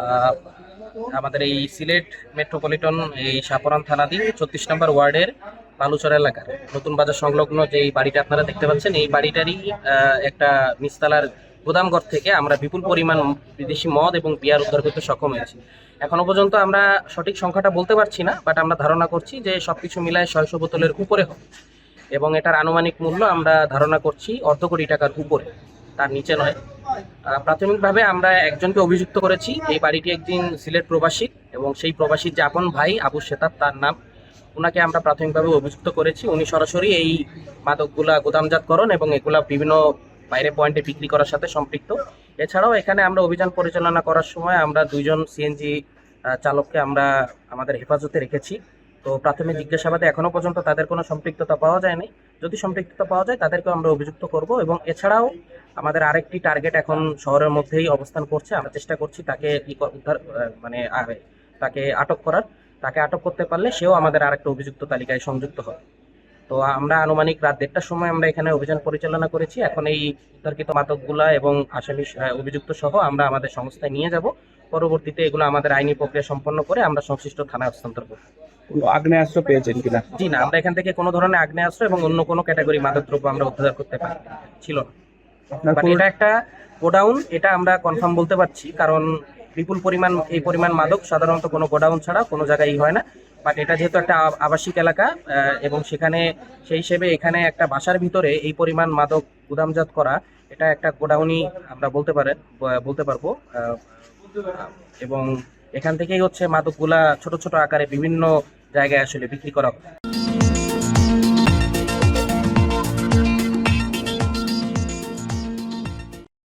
আহ, আমাদের এই সিলেট মেট্রোপলিটন এই শাহপরান থানাধীন 36 নম্বর ওয়ার্ডের বালুচর এলাকার নতুন বাজার সংলগ্ন যে এই বাড়িটা আপনারা দেখতে পাচ্ছেন, এই বাড়িটারই একটা নিচতলার গুদামঘর থেকে আমরা বিপুল পরিমাণ বিদেশি মদ এবং বিয়ার উদ্ধার করতে সক্ষম হয়েছি। এখনো পর্যন্ত আমরা সঠিক সংখ্যাটা বলতে পারছি না, বাট আমরা ধারণা করছি যে সবকিছু মিলায় 600 বোতলের উপরে হবে এবং এটার আনুমানিক মূল্য আমরা ধারণা করছি অর্ধ কোটি টাকার উপরে, তার নিচে নয়। প্রাথমিকভাবে আমরা একজনকে অভিযুক্ত করেছি। এই বাড়িটি একদিন সিলেট প্রবাসী এবং সেই প্রবাসীর যে আপন ভাই আবু সেতাব তার নাম, ওনাকে আমরা প্রাথমিকভাবে অভিযুক্ত করেছি। উনি সরাসরি এই মাদকগুলা গোদামজাতকরণ এবং এগুলা বিভিন্ন বাইরে পয়েন্টে বিক্রি করার সাথে সম্পৃক্ত। এছাড়াও এখানে আমরা অভিযান পরিচালনা করার সময় আমরা দুইজন সিএনজি চালককে আমরা আমাদের হেফাজতে রেখেছি। তো প্রাথমিক জিজ্ঞাসাবাদে এখনো পর্যন্ত তাদের কোনো সম্পৃক্ততা পাওয়া যায়নি। যদি সম্পৃক্ততা পাওয়া যায় তাদেরকেও আমরা অভিযুক্ত করব এবং এছাড়াও আমাদের আরেকটি টার্গেট এখন শহরের মধ্যেই অবস্থান করছে। আমরা চেষ্টা করছি তাকে উদ্ধার মানে তাকে আটক করার। তাকে আটক করতে পারলে সেও আমাদের আরেকটা অভিযুক্ত তালিকায় সংযুক্ত হবে। তো আমরা আনুমানিক রাত 1টার সময় আমরা এখানে অভিযান পরিচালনা করেছি। এখন এই উদ্ধারকৃত মাদকগুলা এবং আসামি অভিযুক্ত সহ আমরা আমাদের সংস্থায় নিয়ে যাব। পরবর্তীতে এগুলো আমাদের আইনি প্রক্রিয়া সম্পন্ন করে আমরা সংশ্লিষ্ট থানায় হস্তান্তর করব। কোনো আগ্নেয়াস্ত্র পেয়েছেন কিনা? জি না, আমরা এখান থেকে কোনো ধরনের আগ্নেয়াস্ত্র এবং অন্য কোনো ক্যাটাগরি মাদকদ্রব্য আমরা উদ্ধার করতে পারি ছিল না। আপনার বাট এটা একটা গোডাউন, এটা আমরা কনফার্ম বলতে পারছি, কারণ বিপুল পরিমাণ এই পরিমাণ মাদক সাধারণত কোনো গোডাউন ছাড়া কোনো জায়গায় হয় না। বাট এটা যেহেতু একটা আবাসিক এলাকা এবং সেখানে সেই হিসেবে এখানে একটা বাসার ভিতরে এই পরিমাণ মাদক গুদামজাত করা, এটা একটা গোডাউনই আমরা বলতে পারবো। এবং এখান থেকেই হচ্ছে মাদকগুলা ছোট ছোট আকারে বিভিন্ন জায়গায় আসলে বিক্রি করা হয়।